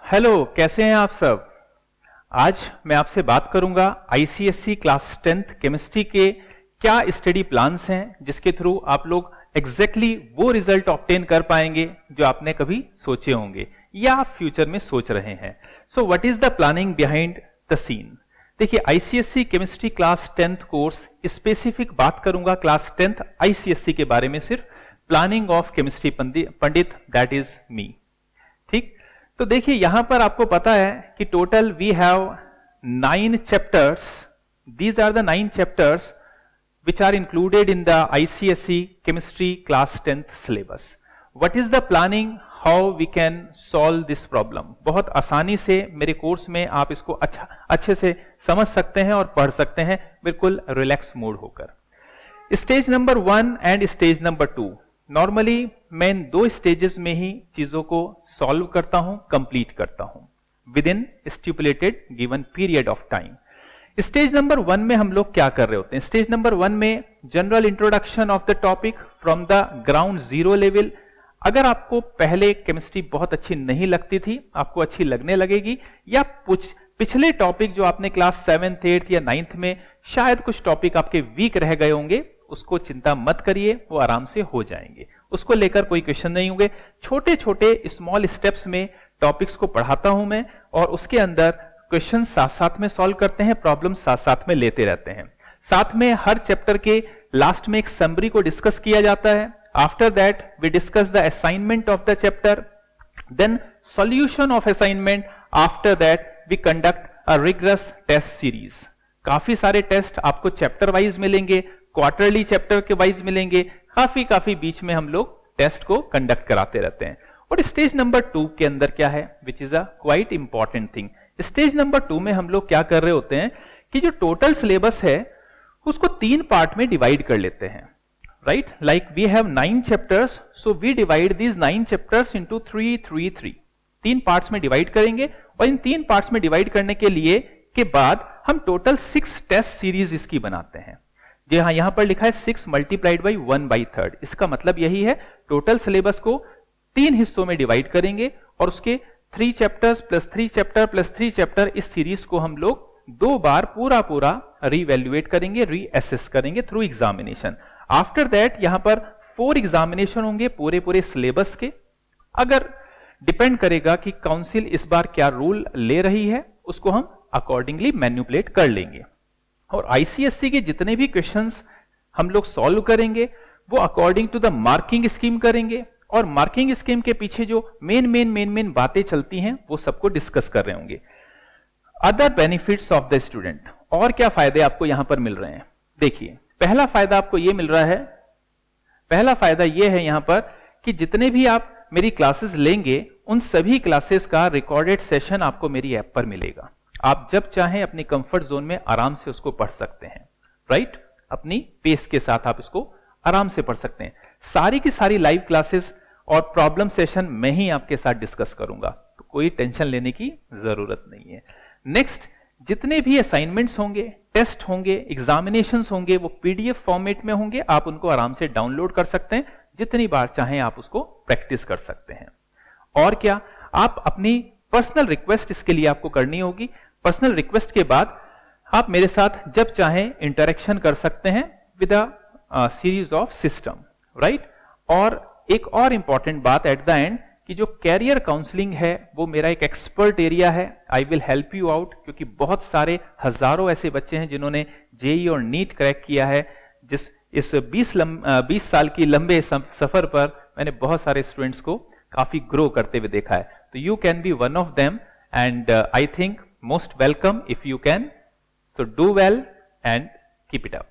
Hello, कैसे हैं आप सब। आज मैं आपसे बात करूंगा आईसीएसई क्लास 10th केमिस्ट्री के क्या स्टडी प्लान्स हैं जिसके थ्रू आप लोग एग्जैक्टली वो रिजल्ट ऑब्टेन कर पाएंगे जो आपने कभी सोचे होंगे या आप फ्यूचर में सोच रहे हैं। So what is the planning behind the scene. देखिए, ICSE chemistry class 10th course specific बात करूंगा क्लास 10th आईसीएसई के बारे में, सिर्फ planning of chemistry Pandit, that is me. ठीक, तो देखिए यहां पर आपको पता है कि total we have 9 chapters. These are the 9 chapters which are included in the ICSE chemistry class 10th syllabus. What is the planning? How we can solve this problem? बहुत आसानी से मेरे कोर्स में आप इसको अच्छे से समझ सकते हैं और पढ़ सकते हैं बिल्कुल रिलैक्स मूड होकर। Stage number 1 and stage number 2, normally मैं इन 2 स्टेजेस में ही चीजों को सॉल्व करता हूं, कंप्लीट करता हूं with in stipulated given period of time. Stage number 1 में हम लोग क्या कर रहे होते हैं? स्टेज नंबर 1 में general introduction of the topic from the ground zero level. अगर आपको पहले केमिस्ट्री बहुत अच्छी नहीं लगती थी, आपको अच्छी लगने लगेगी, या पिछले टॉपिक जो आपने क्लास 7th 8th या 9th में शायद कुछ टॉपिक आपके वीक रह गए होंगे, उसको चिंता मत करिए, वो आराम से हो जाएंगे, उसको लेकर कोई क्वेश्चन नहीं होंगे। छोटे छोटे स्मॉल स्टेप्स में टॉपिक्स को पढ़ाता हूं मैं, और उसके अंदर क्वेश्चन साथ साथ में सॉल्व करते हैं, प्रॉब्लम साथ साथ में लेते रहते हैं। साथ में हर चैप्टर के लास्ट में एक समरी को डिस्कस किया जाता है। After that we discuss the assignment of the chapter, then solution of assignment. After that we conduct a rigorous test series. काफी सारे टेस्ट आपको चैप्टर वाइज मिलेंगे, क्वार्टरली चैप्टर के वाइज मिलेंगे, काफी बीच में हम लोग टेस्ट को कंडक्ट कराते रहते हैं। और स्टेज नंबर 2 के अंदर क्या है, which is a quite important thing. Stage number 2 में हम लोग क्या कर रहे होते हैं कि जो टोटल सिलेबस है उसको 3 पार्ट में डिवाइड कर लेते हैं, right. Like we have 9 chapters, so we divide these 9 chapters into 3 3 parts में डिवाइड करेंगे। और इन 3 पार्ट्स में डिवाइड करने के लिए के बाद हम टोटल 6 टेस्ट सीरीज इसकी बनाते हैं। जी हाँ, यहां पर लिखा है 6 मल्टीप्लाइड बाई 1/3। इसका मतलब यही है, टोटल सिलेबस को 3 हिस्सों में डिवाइड करेंगे और उसके 3 chapters plus 3 chapter plus 3 chapter, इस सीरीज को हम लोग 2 बार पूरा रीवैल्यूएट करेंगे, रीअसेस करेंगे थ्रू एग्जामिनेशन। आफ्टर दैट यहां पर 4 एग्जामिनेशन होंगे पूरे सिलेबस के। अगर डिपेंड करेगा कि काउंसिल इस बार क्या रूल ले रही है, उसको हम अकॉर्डिंगली मैन्युपुलेट कर लेंगे। और आईसीएसई के जितने भी क्वेश्चंस हम लोग सॉल्व करेंगे वो according to the marking scheme करेंगे, और मार्किंग स्कीम के पीछे जो मेन बातें चलती हैं वो सबको डिस्कस कर रहे होंगे। Other benefits of the student, और क्या फायदे आपको यहां पर मिल रहे हैं? देखिए, पहला फायदा आपको ये मिल रहा है, पहला फायदा ये है यहां पर कि जितने भी आप मेरी क्लासेस लेंगे उन सभी क्लासेस का रिकॉर्डेड सेशन आपको मेरी ऐप पर मिलेगा। आप जब चाहें अपनी कंफर्ट जोन में आराम से उसको पढ़ सकते हैं, राइट। अपनी पेस के साथ आप इसको आराम से पढ़ सकते हैं। सारी की सारी लाइव क्लासेस और प्रॉब्लम सेशन मैं ही आपके साथ डिस्कस करूंगा, तो कोई टेंशन लेने की जरूरत नहीं है। नेक्स्ट, जितने भी असाइनमेंट्स होंगे, टेस्ट होंगे, एग्जामिनेशंस होंगे, वो पीडीएफ फॉर्मेट में होंगे। आप उनको आराम से डाउनलोड कर सकते हैं, जितनी बार चाहें आप उसको प्रैक्टिस कर सकते हैं। और क्या, आप अपनी पर्सनल रिक्वेस्ट इसके लिए आपको करनी होगी। पर्सनल रिक्वेस्ट के बाद आप मेरे साथ जब चाहें इंटरेक्शन कर सकते हैं with a series of system, right. और एक और इंपॉर्टेंट बात एट द एंड, कि जो कैरियर काउंसलिंग है वो मेरा एक एक्सपर्ट एरिया है। I will help you out, क्योंकि बहुत सारे हजारों ऐसे बच्चे हैं जिन्होंने जेईई और नीट क्रैक किया है। इस 20 साल की लंबे सफर पर मैंने बहुत सारे स्टूडेंट्स को काफी ग्रो करते हुए देखा है। तो you can be one of them, and I think most welcome if you can. So do well and keep it up.